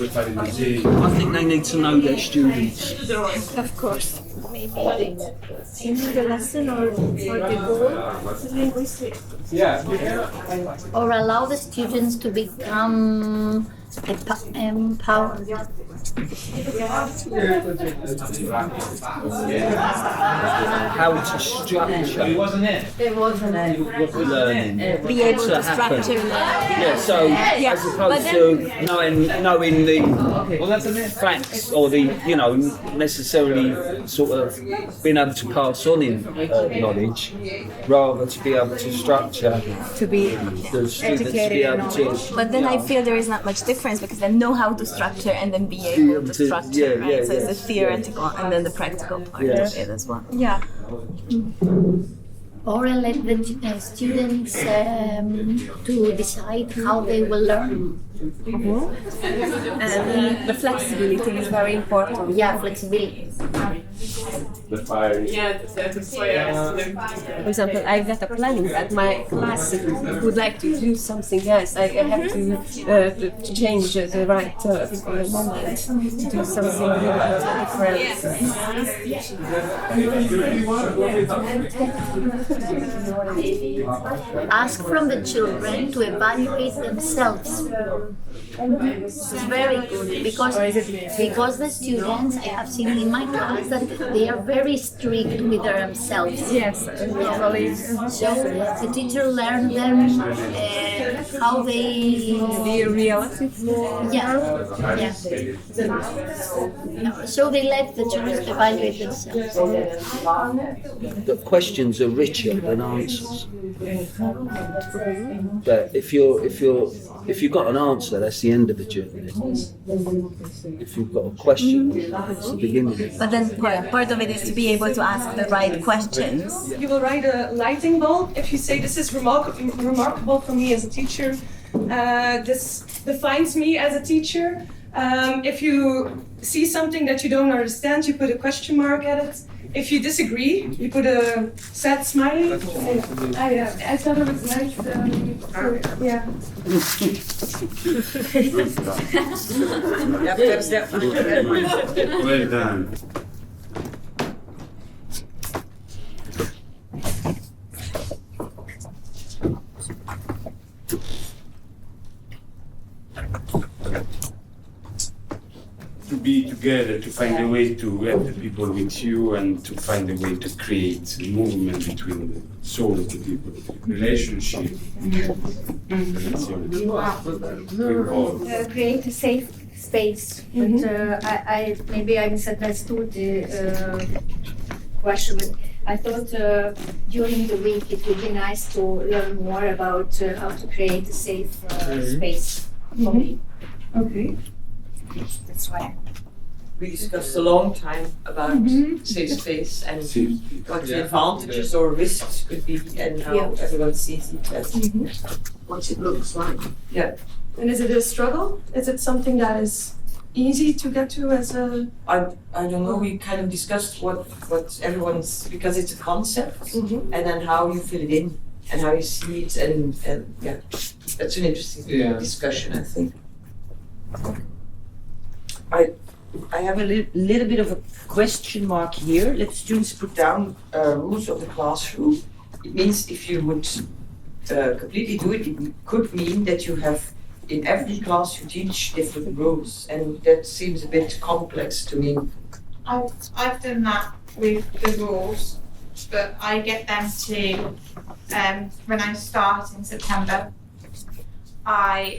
I think they need to know their students. Of course. Maybe in the lesson or the goal linguistics. Or allow the students to become empowered. How to structure It wasn't it. learning. Be able to happen. structure learning. Yeah, so as opposed to knowing the facts or the, necessarily sort of being able to pass on in knowledge, rather to be able to structure To be the students to be able to. But then I feel there is not much difference because they know how to structure and then be able to structure, right? So it's the theoretical and then the practical part of it as well. Yeah. Or let the students to decide how they will learn. And the flexibility is very important. Yeah, flexibility. For example, I've got a planning that my class would like to do something else. I have to change the right moment to do something really different. Ask from the children to evaluate themselves. It's very good because the students, I have seen in my class that they are very strict with themselves. Yes, totally. So the teacher learns them how they Be realistic. yeah. So they let the children evaluate themselves. The questions are richer than answers. But if you've got an answer, that's the end of the journey. If you've got a question, it's the beginning. But then part of it is to be able to ask the right questions. You will write a lighting bulb if you say this is remarkable for me as a teacher. This defines me as a teacher. If you see something that you don't understand, you put a question mark at it. If you disagree, you put a sad smiley. I thought it was nice. Yeah. Well done. To be together, to find a way to have the people with you and to find a way to create movement between the soul of the people, relationship. Create a safe space. But I maybe I misunderstood the question. But I thought during the week it would be nice to learn more about how to create a safe space for me. Okay. That's why. We discussed a long time about safe space and what the advantages or risks could be and how everyone sees it as what it looks like. Yeah. And is it a struggle? Is it something that is easy to get to as a? I don't know. We kind of discussed what everyone's, because it's a concept, and then how you fill it in and how you see it, and yeah, that's an interesting discussion, I think. I have a little bit of a question mark here. Let students put down rules of the classroom. It means if you would completely do it, it could mean that you have in every class you teach different rules, and that seems a bit complex to me. I've done that with the rules, but I get them to when I start in September. I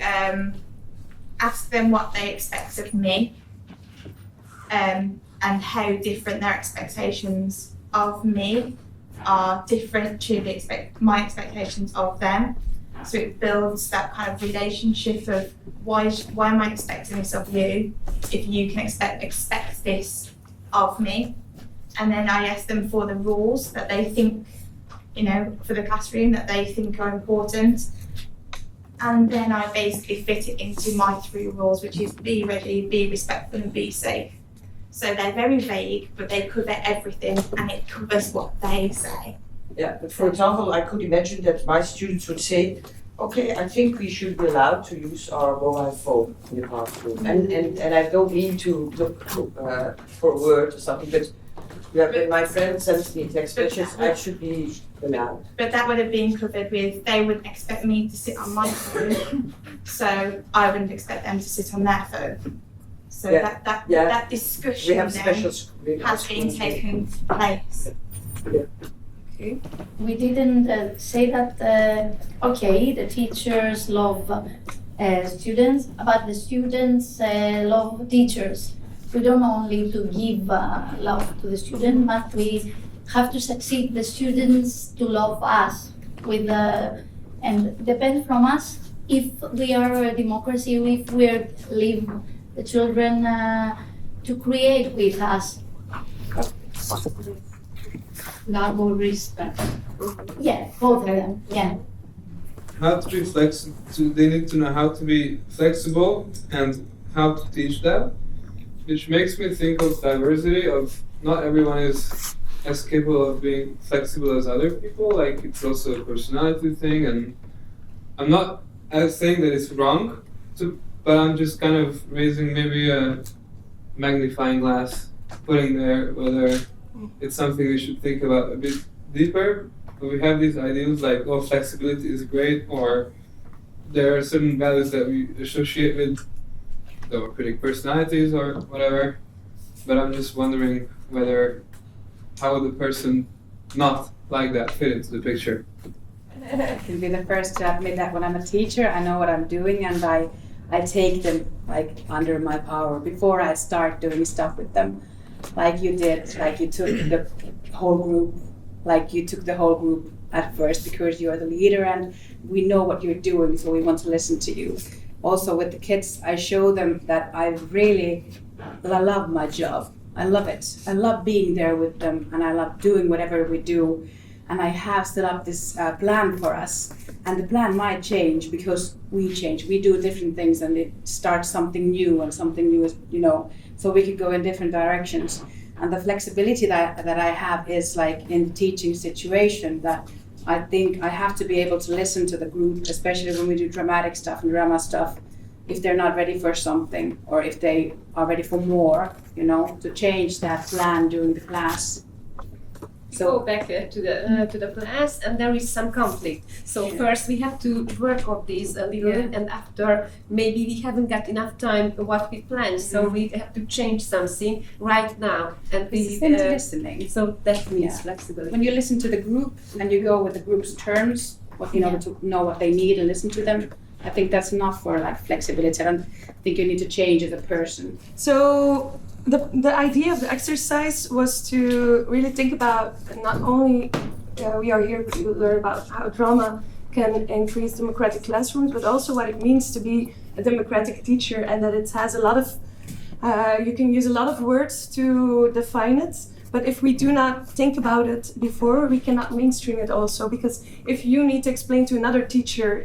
ask them what they expect of me. And how different their expectations of me are different to my expectations of them. So it builds that kind of relationship of why am I expecting this of you if you can expect this of me. And then I ask them for the rules that they think, for the classroom that they think are important. And then I basically fit it into my 3 rules, which is be ready, be respectful, and be safe. So they're very vague, but they cover everything, and it covers what they say. Yeah, but for example, I could imagine that my students would say, Okay, I think we should be allowed to use our mobile phone in the classroom. And I don't mean to look for a word or something, but when my friend sends me text messages, I should be allowed. But that would have been covered with, they would expect me to sit on my phone, so I wouldn't expect them to sit on their phone. So Yeah. that discussion We have then special has been taken place. We didn't say that, okay, the teachers love students, but the students love teachers. We don't only to give love to the student, but we have to succeed the students to love us with and depend from us if we are a democracy, if we leave the children to create with us. Love or respect. Yeah, both of them. Yeah. How to be flexible. They need to know how to be flexible and how to teach that, which makes me think of diversity. Of not everyone is as capable of being flexible as other people. Like it's also a personality thing, and I'm not saying that it's wrong, but I'm just kind of raising maybe a magnifying glass, putting there whether it's something we should think about a bit deeper. But we have these ideals like, oh, flexibility is great, or there are certain values that we associate with democratic personalities or whatever. But I'm just wondering how would the person not like that fit into the picture? I can be the first to admit that when I'm a teacher, I know what I'm doing, and I take them like under my power before I start doing stuff with them. Like you did, like you took the whole group, at first because you're the leader and we know what you're doing, so we want to listen to you. Also with the kids, I show them that I love my job. I love it. I love being there with them, and I love doing whatever we do. And I have set up this plan for us. And the plan might change because we change. We do different things, and it starts something new, and something new is, so we could go in different directions. And the flexibility that I have is like in the teaching situation, that I think I have to be able to listen to the group, especially when we do dramatic stuff and drama stuff, if they're not ready for something, or if they are ready for more, to change that plan during the class. Go back to the class, and there is some conflict. So first we have to work on this a little, and after maybe we haven't got enough time what we planned, so we have to change something right now. And we listening. So that means flexibility. When you listen to the group and you go with the group's terms, to know what they need and listen to them, I think that's enough for like flexibility. I don't think you need to change as a person. So the idea of the exercise was to really think about not only we are here to learn about how drama can increase democratic classrooms, but also what it means to be a democratic teacher, and that it has a lot of you can use a lot of words to define it. But if we do not think about it before, we cannot mainstream it also. Because if you need to explain to another teacher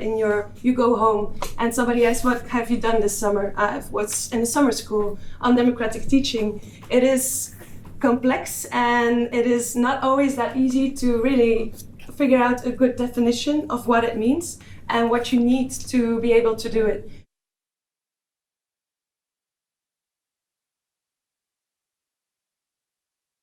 you go home and somebody asks, what have you done this summer? What's in the summer school on democratic teaching? It is complex, and it is not always that easy to really figure out a good definition of what it means and what you need to be able to do it.